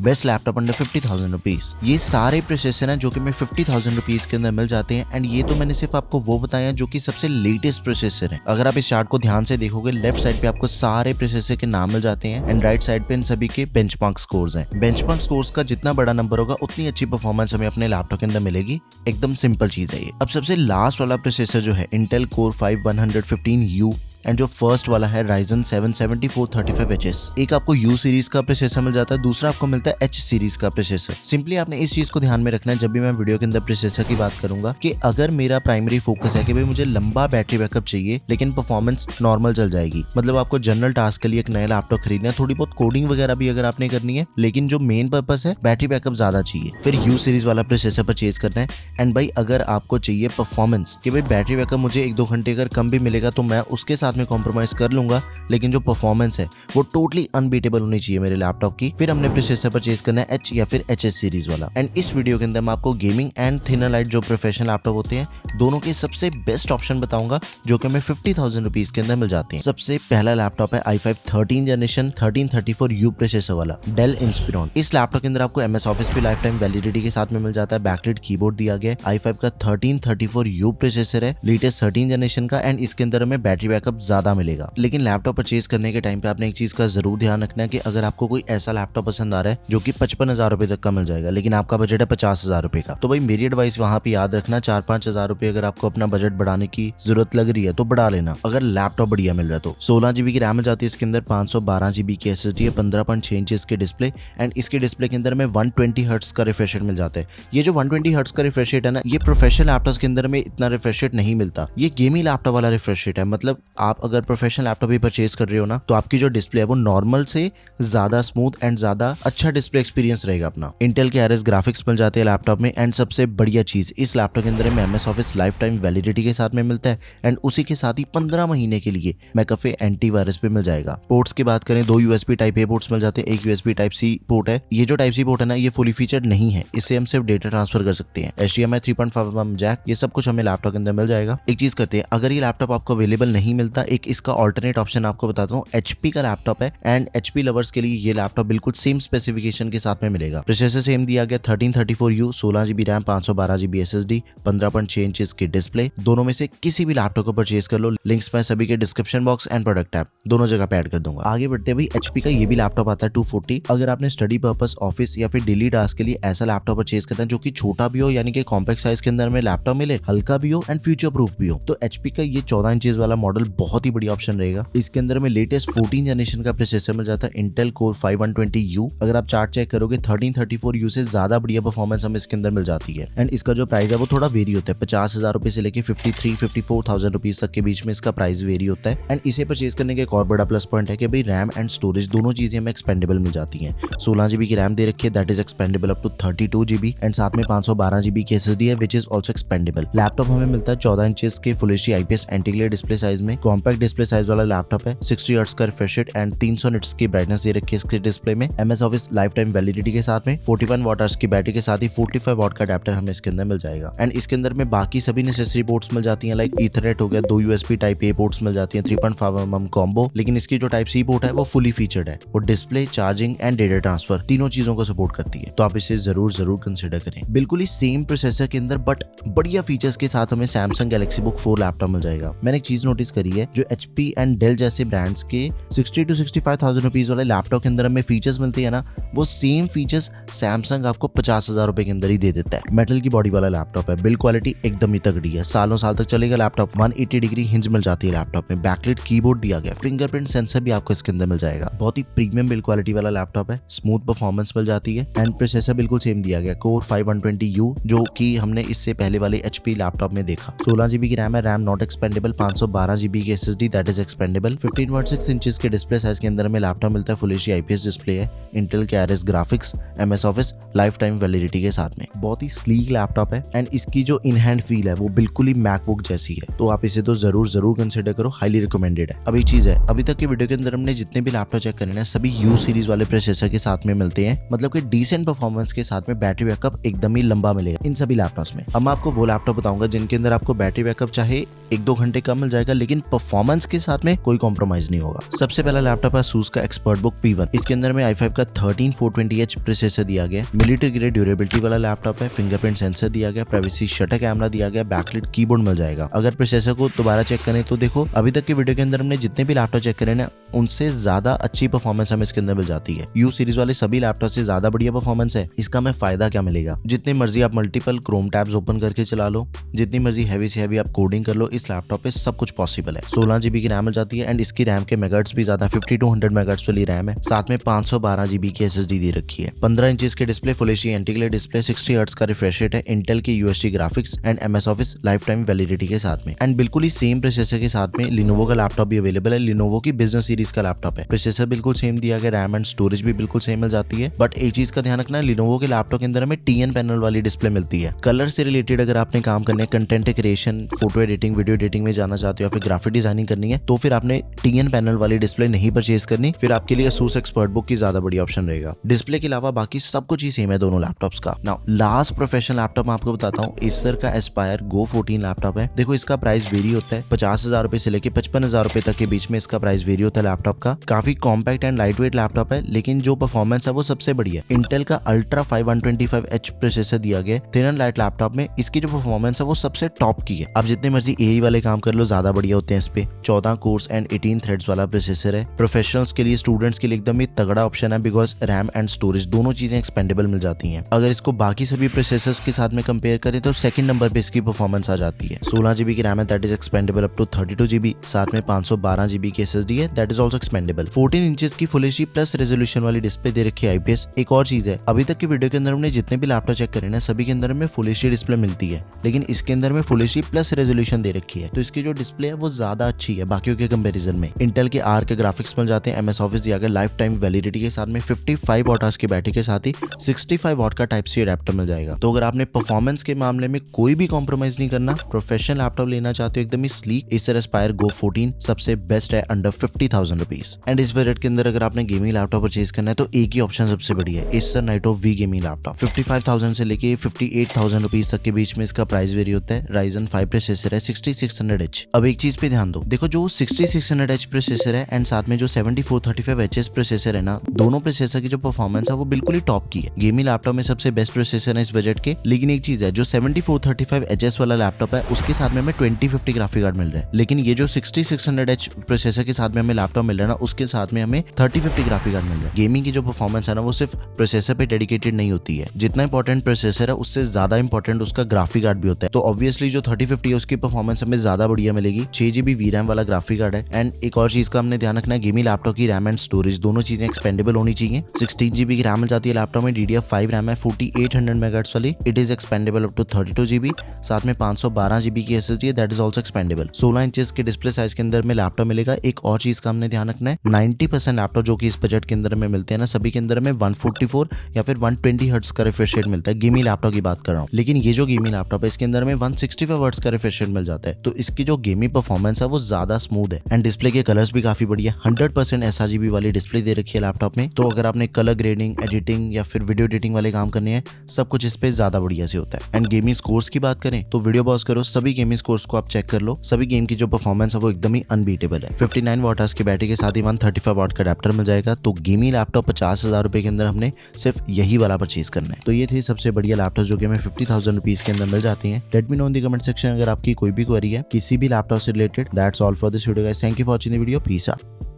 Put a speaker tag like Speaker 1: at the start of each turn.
Speaker 1: Best laptop under 50,000 rupees. ये सारे processor हैं जो कि मैं 50,000 रुपीज के अंदर मिल जाते हैं। एंड ये तो मैंने सिर्फ आपको वो बताया जो कि सबसे लेटेस्ट प्रोसेसर है। अगर आप इस चार्ट को ध्यान से देखोगे, लेफ्ट साइड पे आपको सारे प्रोसेसर के नाम मिल जाते हैं एंड राइट साइड पे इन सभी के बेंचमार्क स्कोर्स हैं। बेंचमार्क स्कोर्स का जितना बड़ा नंबर होगा उतनी अच्छी परफॉर्मेंस हमें अपने लैपटॉप के अंदर मिलेगी। एकदम सिंपल चीज है ये। अब सबसे लास्ट वाला प्रोसेसर जो है इंटेल कोर 5 115U एंड जो फर्स्ट वाला है Ryzen 7 7435HS। एक आपको U सीरीज का प्रोसेसर मिल जाता है, दूसरा आपको मिलता है H सीरीज का प्रोसेसर। सिंपली आपने इस चीज को ध्यान में रखना है जब भी मैं वीडियो के अंदर प्रोसेसर की बात करूंगा कि अगर मेरा प्राइमरी फोकस है कि भाई मुझे लंबा बैटरी बैकअप चाहिए लेकिन परफॉर्मेंस नॉर्मल चल जाएगी, मतलब आपको जनरल टास्क के लिए एक नया लैपटॉप खरीदना है, थोड़ी बहुत कोडिंग वगैरह भी अगर आपने करनी है, लेकिन जो मेन पर्पस है बैटरी बैकअप ज्यादा चाहिए, फिर U सीरीज वाला प्रोसेसर परचेज करना है। एंड भाई अगर आपको चाहिए परफॉर्मेंस कि भाई बैटरी बैकअप मुझे 1-2 घंटे अगर कम भी मिलेगा तो मैं उसके साथ में कॉम्प्रोमाइज कर लूंगा, लेकिन जो परफॉर्मेंस है वो टोटली अनबीटेबल होनी चाहिए मेरे लैपटॉप की, फिर हमने प्रोसेसर परचेज करना है H या फिर HS सीरीज वाला। एंड इस वीडियो के अंदर मैं आपको गेमिंग एंड थिनर लाइट जो प्रोफेशनल लैपटॉप होते हैं दोनों के सबसे बेस्ट ऑप्शन बताऊंगा जो कि मैं 50,000 रुपीज के अंदर मिल जाते हैं। सबसे पहला लैपटॉप है i5 13 जनरेशन 1334U प्रोसेसर वाला डेल इंस्पिरॉन। इस लैपटॉप के अंदर आपको MS ऑफिस पे लाइफ टाइम वैलिडिटी के साथ में मिल जाता है, बैकलिट कीबोर्ड दिया गया है, i5 का 1334U प्रोसेसर है, लेटेस्ट 13 जनरेशन का, एंड इसके अंदर हमें बैटरी बैकअप ज्यादा मिलेगा। लेकिन लैपटॉप परचेज करने के टाइम पे आपने एक चीज का जरूर ध्यान रखना है कि अगर आपको कोई ऐसा लैपटॉप पसंद आ रहा है जो कि 55,000 रुपए तक का मिल जाएगा लेकिन आपका बजट है 50,000 रुपए का, तो भाई मेरी एडवाइस वहां पे याद रखना 4-5 हजार रुपए अगर आपको अपना बजट बढ़ाने की जरूरत लग रही है तो बढ़ा लेना अगर लैपटॉप बढ़िया मिल रहा है तो। 16 GB की रैम मिल जाती है इसके अंदर, 512 GB की SSD है, 15.6 इंचेस के डिस्प्ले, एंड इसके डिस्प्ले के अंदर में 120 हर्ट्ज का रिफ्रेश रेट मिल जाता है। ये जो 120 हर्ट्ज का रिफ्रेश रेट है ना, ये प्रोफेशनल लैपटॉप के अंदर में इतना रिफ्रेश रेट नहीं मिलता, ये गेमिंग लैपटॉप वाला रिफ्रेश रेट है। मतलब आप अगर प्रोफेशनल लैपटॉप भी परचेज कर रहे हो ना तो आपकी जो डिस्प्ले है वो नॉर्मल से ज्यादा स्मूथ एंड ज्यादा अच्छा डिस्प्ले एक्सपीरियंस रहेगा अपना। इंटेल के RS ग्राफिक्स मिल जाते हैं लैपटॉप में, एंड सबसे बढ़िया चीज इस लैपटॉप के अंदर में MS office life time validity के साथ में मिलता है, एंड उसी के साथ ही 15 महीने के लिए मैकेफे एंटीवायरस पे मिल जाएगा। पोर्ट्स की बात करें, 2 USB टाइप A पोर्ट्स मिल जाते हैं, एक USB टाइप C पोर्ट है। ये जो टाइप C पोर्ट है ना, ये फुली फीचर्ड नहीं है, इससे हम सिर्फ डेटा ट्रांसफर कर सकते हैं। HDMI 3.5mm जैक, ये सब कुछ हमें लैपटॉप के अंदर मिल जाएगा। एक चीज करते हैं, अगर ये लैपटॉप आपको अवेलेबल नहीं मिलता, एक इसका ऑल्टरनेट ऑप्शन आपको बताता हूँ, HP का लैपटॉप है, एंड HP लवर्स के लिए ये लैपटॉप बिल्कुल सेम स्पेसिफिकेशन के साथ में मिलेगा। प्रोसेसर सेम दिया गया 1334U, 16 GB RAM, 512 GB SSD, 15.6 inches की डिस्प्ले। दोनों में से किसी भी लैपटॉप को परचेज कर लो, लिंक्स मैं सभी के description box and product app दोनों जगह पे ऐड कर दूंगा। आगे बढ़ते हैं भाई, HP का ये भी लैपटॉप आता है 240। अगर आपने स्टडी पर्पस, ऑफिस या फिर डेली टास्क के लिए ऐसा लैपटॉप परचेज करना है जो कि छोटा भी हो, यानी कि कॉम्पैक्ट साइज के अंदर में लैपटॉप मिले, हल्का भी हो एंड फ्यूचर प्रूफ भी हो, तो HP का ये 14 इंचेस वाला मॉडल बहुत ही बढ़िया ऑप्शन रहेगा। इसके अंदर में लेटेस्ट 14 जनरेशन का प्रोसेसर मिल जाता है, इंटेल कोर 5 120U। अगर आप चार्ट चेक करोगे 1334U से ज्यादा बढ़िया परफॉर्मेंस हमें इसके अंदर मिल जाती है, एंड इसका जो प्राइस है वो थोड़ा वेरी होता है, 50,000 रुपए से लेके 53-54,000 रुपीज तक के बीच में इसका प्राइस वेरी होता है। एंड इसे परचेज करने का एक और बड़ा प्लस पॉइंट है कि भाई रैम एंड स्टोरेज दोनों चीजें हमें एक्सपेंडेबल मिल जाती हैं। 16 GB की रैम दे रखी है, that is expandable up to 32 GB, and साथ में 512 GB की SSD है which is also expandable. Laptop हमें मिलता है 14 इंचेस के full HD IPS anti glare display size में, कॉम्पैक्ट डिस्प्ले साइज वाला लैपटॉप है, 60 हर्ट्ज का रिफ्रेश रेट एंड 300 निट्स की ब्राइटनेस दे रखी है इसके डिस्प्ले में। MS office life time validity के साथ में 41 वाट की बैटरी के साथ ही 45 वाट का अडेप्टर हमें इसके अंदर मिल जाएगा। एंड इसके अंदर में बाकी सभी नेसेसरी पोर्ट्स मिल जाती हैं, लाइक ईथरनेट हो गया, 2 USB टाइप A पोर्ट्स मिल जाती हैं, 3.5mm कॉम्बो, लेकिन इसकी जो टाइप C पोर्ट है वो फुली फीचर्ड है, वो display, charging and data transfer तीनों चीजों को सपोर्ट करती है, तो आप इसे जरूर कंसिडर करें। बिल्कुल ही सेम प्रोसेसर के अंदर बट बढ़िया फीचर्स के साथ हमें Samsung Galaxy Book 4 लैपटॉप मिल जाएगा। मैंने एक चीज नोटिस करी है, जो HP एंड Dell जैसे ब्रांड्स के 60 to 65,000 रुपीज वाले लैपटॉप के अंदर हमें फीचर्स मिलते हैं ना, वो सेम फीचर्स Samsung आपको 50,000 रुपए के अंदर ही दे देता है। मेटल की बॉडी वाला लैपटॉप है, बिल्ड क्वालिटी एकदम ही तगड़ी है, सालों साल तक चलेगा लैपटॉप। 180 डिग्री हिंज मिल जाती है लैपटॉप में, बैकलिट कीबोर्ड दिया गया, फिंगरप्रिंट सेंसर भी आपको इसके अंदर मिल जाएगा। बहुत ही प्रीमियम बिल्ड क्वालिटी वाला लैपटॉप है, स्मूथ परफॉर्मेंस मिल जाती है, एंड प्रोसेसर बिल्कुल सेम दिया गया, कोर 5 120U, जो कि हमने इससे पहले वाले HP लैपटॉप में देखा। 16 GB की रैम है, रैम नॉट एक्सपेंडेबल, 512 GB की SSD that is expandable, 15.6 inches के डिस्प्ले साइज के अंदर में लैपटॉप मिलता है, फुल HD IPS डिस्प्ले है, इंटेल के RS graphics, MS office life time validity के साथ में। बहुत ही स्लीक लैपटॉप है, एंड इसकी जो इन हैंड फील है वो बिल्कुल ही मैकबुक जैसी है, तो आप इसे तो जरूर कंसिडर करो, हाईली रिकमेंडेड है। अब एक चीज है, अभी तक की वीडियो के अंदर हमने जितने भी लैपटॉप चेक करे ना, सभी U सीरीज वाले प्रोसेसर के साथ में मिलते हैं, मतलब कि डिसेंट परफॉर्मेंस के साथ में बैटरी बैकअप एकदम ही लंबा मिलेगा इन सभी लैपटॉप्स में। अब मैं आपको वो लैपटॉप बताऊंगा जिनके अंदर आपको बैटरी बैकअप चाहे 1-2 घंटे कम मिल जाएगा, लेकिन परफॉर्मेंस के साथ में कोई कॉम्प्रोमाइज नहीं होगा। सबसे पहला लैपटॉप है ASUS का ExpertBook P1। इसके अंदर में i5 का 13420H प्रोसेसर दिया गया, मिलिट्री ग्रेड ड्यूरेबिलिटी वाला लैपटॉप है, फिंगरप्रिंट सेंसर दिया गया, प्राइवेसी शटर कैमरा दिया गया, बैकलिट कीबोर्ड मिल जाएगा। अगर प्रोसेसर को दोबारा चेक करें तो देखो अभी तक की वीडियो के अंदर हमने जितने भी लैपटॉप चेक करे ना उनसे ज्यादा अच्छी परफॉर्मेंस हमें इसके अंदर मिल जाती है। U सीरीज वाले सभी लैपटॉप से ज्यादा बढ़िया परफॉर्मेंस है। इसका हमें फायदा क्या मिलेगा, जितनी मर्जी आप मल्टीपल क्रोम टैब्स ओपन करके चला लो, जितनी मर्जी हैवी से हैवी आप कोडिंग कर लो, इस लैपटॉप पे सब कुछ पॉसिबल है। 16 GB की रैम मिल जाती है एंड इसकी रैम के मेगाहर्ट्ज भी ज्यादा 50 to 100 मेगाहर्ट्ज वाली रैम है। साथ में 512 GB की SSD दे रखी है। 15 इंचेस के display, full HD anti glare display, 60 hertz का रिफ्रेश रेट है, इंटेल की UHD graphics and MS office life time validity के साथ में। एंड बिल्कुल ही सेम प्रोसेसर के साथ में लिनोवो का लैपटॉप भी अवेलेबल है। लिनोवो की बिजनेस सीरीज का लैपटॉप है। प्रोसेसर बिल्कुल सेम दिया गया, रैम एंड स्टोरेज भी बिल्कुल सेम मिल जाती है। बट एक चीज का ध्यान रखना, लिनोवो के लैपटॉप के अंदर हमें TN पैनल वाली डिस्प्ले मिलती है। कलर से रिलेटेड अगर आपने काम करना है, content creation, photo editing, video editing में जाना चाहते हो या फिर ग्राफिक डिजाइनिंग करनी है तो फिर आपने TN पैनल वाली डिस्प्ले नहीं परचेज करनी। फिर आपके लिए ASUS ExpertBook की ज्यादा बड़ी ऑप्शन रहेगा। डिस्प्ले के अलावा बाकी सब कुछ ही सेम है दोनों लैपटॉप्स का। नाउ लास्ट प्रोफेशनल लैपटॉप मैं आपको बताता हूँ, एसर का Aspire Go 14 लैपटॉप है। देखो इसका प्राइस वेरी होता है 50,000 रुपए से लेके 55,000 रुपए तक के बीच में इसका प्राइस वेरी होता है लैपटॉप का। काफी compact and light weight laptop है, लेकिन जो परफॉर्मेंस है वो सबसे बढ़िया है। इंटेल का Ultra 5125H प्रोसेसर दिया गया थिन एंड लाइट लैपटॉप में। इसकी जो परफॉर्मेंस है वो सबसे टॉप की है। आप जितने मर्जी AI वाले काम कर लो ज्यादा बढ़िया होते हैं इस पे। 14 कोर्स एंड 18 थ्रेड्स वाला प्रोसेसर है। प्रोफेशनल्स के लिए, स्टूडेंट्स के लिए एकदम ही तगड़ा ऑप्शन है, बिकॉज रैम एंड स्टोरेज दोनों चीजें एक्सपेंडेबल मिल जाती हैं। अगर इसको बाकी सभी प्रोसेसर्स के साथ में कंपेयर करें तो सेकंड नंबर पे इसकी परफॉर्मेंस आ जाती है। 16 GB की रैम है, that is expandable up to 32 GB। साथ में 512 GB की SSD है, that is also expandable. 14 inches की फुल एचडी प्लस रेजोल्यूशन वाली डिस्प्ले दे रखी है IPS। एक और चीज है, अभी तक की वीडियो के अंदर हमने जितने भी लैपटॉप चेक करे ना सभी के अंदर में फुल एचडी डिस्प्ले मिलती है, लेकिन इसके अंदर में फुल एचडी प्लस रेजोल्यूशन दे रखी है। तो इसकी जो डिस्प्ले है वो ज्यादा अच्छी है बाकियों के कंपैरिजन में। इंटेल के ARC के ग्राफिक्स मिल जाते हैं, MS ऑफिस दिया गया लाइफ टाइम वैलिडिटी के साथ में, 55 वाट की बैटरी के साथ ही 65 वाट का टाइप सी अडेप्टर मिल जाएगा। तो अगर आपने परफॉर्मेंस के मामले में कोई भी कॉम्प्रोमाइज नहीं करना, प्रोफेशनल लैपटॉप लेना चाहते हो एकदम ही स्लीक, एसर Aspire Go 14 सबसे बेस्ट है अंडर 50,000 रुपीज। एंड इस बजट के अंदर अगर आपने गेमिंग लैपटॉप परचेज करना है तो एक ही ऑप्शन सबसे बढ़िया है, Acer nitro V gaming laptop. 55,000 से लेके 58,000 रुपीज तक के बीच में इसका प्राइस वेरी होता है। Ryzen 5 प्रोसेसर है, 6600H। अब एक चीज पे ध्यान दो, देखो जो 6600H प्रोसेसर है एंड साथ में जो 7435HS प्रोसेसर है ना, दोनों प्रोसेसर की जो परफॉर्मेंस है वो बिल्कुल ही टॉप की है। गेमिंग लैपटॉप में सबसे बेस्ट प्रोसेसर है इस बजट के। लेकिन एक चीज है, जो 7435HS वाला लैपटॉप है उसके साथ में हमें 2050 ग्राफिक कार्ड मिल रहा है, लेकिन ये जो 6600H प्रोसेसर के साथ में हमें लैपटॉप मिल रहा है ना उसके साथ में हमें 3050 ग्राफिक कार्ड मिल रहा है। गेमिंग की जो परफॉर्मेंस है ना वो सिर्फ प्रोसेसर पे डेडिकेटेड नहीं होती है, जितना इंपॉर्टेंट प्रोसेसर है उससे ज्यादा इंपॉर्टेंट उसका ग्राफिक कार्ड भी होता है। तो ऑब्वियसली जो 3050 है उसकी परफॉर्मेंस हमें ज्यादा बढ़िया मिलेगी। 6GB VRAM वाला ग्राफिक कार्ड है। एंड एक और चीज का हमने ध्यान रखना है, गेमिंग लैपटॉप की रैम एंड स्टोरेज दोनों चीजें एक्सपेंडेबल होनी चाहिए। 16GB की रैम मिल जाती है लैपटॉप में, DDR5 रैम है 4800 मेगाहर्ट्ज वाली, it is expandable up to 32 GB। साथ में 512 GB की SSD है, that is also expandable. 16 inches के डिस्प्ले साइज के अंदर में लैपटॉप मिलेगा। एक और चीज का हमने ध्यान रखना है, 90% लैपटॉप जो कि इस बजट के अंदर में मिलते हैं ना सभी के अंदर में 144 या फिर 120 हर्ट्ज का रिफ्रेश रेट मिलता है। गेमिंग लैपटॉप की बात कर रहा हूँ, लेकिन ये जो गेमिंग लैपटॉप है इसके अंदर में 165 हर्ट्ज का रिफ्रेश रेट मिल जाता है। तो इसकी जो गेमिंग परफॉर्मेंस है वो ज्यादा स्मूथ है एंड डिस्प्ले के कलर्स भी काफी बढ़िया। 100% sRGB वाली डिस्प्ले दे रखी है लैपटॉप में। तो अगर आपने कलर ग्रेडिंग, एडिटिंग या फिर वीडियो एडिटिंग वाले काम करने हैं, सब कुछ इस पे ज्यादा बढ़िया से होता है। एंड गेमिंग स्कोर्स की बात करें तो वीडियो पॉज करो, सभी गेमिंग स्कोर्स को आप चेक कर लो। सभी गेम की जो परफॉर्मेंस है वो एकदम ही अनबीटेबल है। 59 वाट की बैटरी के साथ ही 135 वाट का अडेप्टर मिल जाएगा। तो गेमिंग लैपटॉप 50,000 रुपए के अंदर हमने सिर्फ यही वाला परचेज करना है। तो ये थे सबसे बढ़िया लैपटॉप जो कि हमें 50,000 रुपीज के अंदर मिल जाती हैं। Let me know in the comment section अगर आपकी कोई भी क्वेरी है किसी भी लैपटॉप से related. That's all for this video guys, thank you for watching the video, peace out.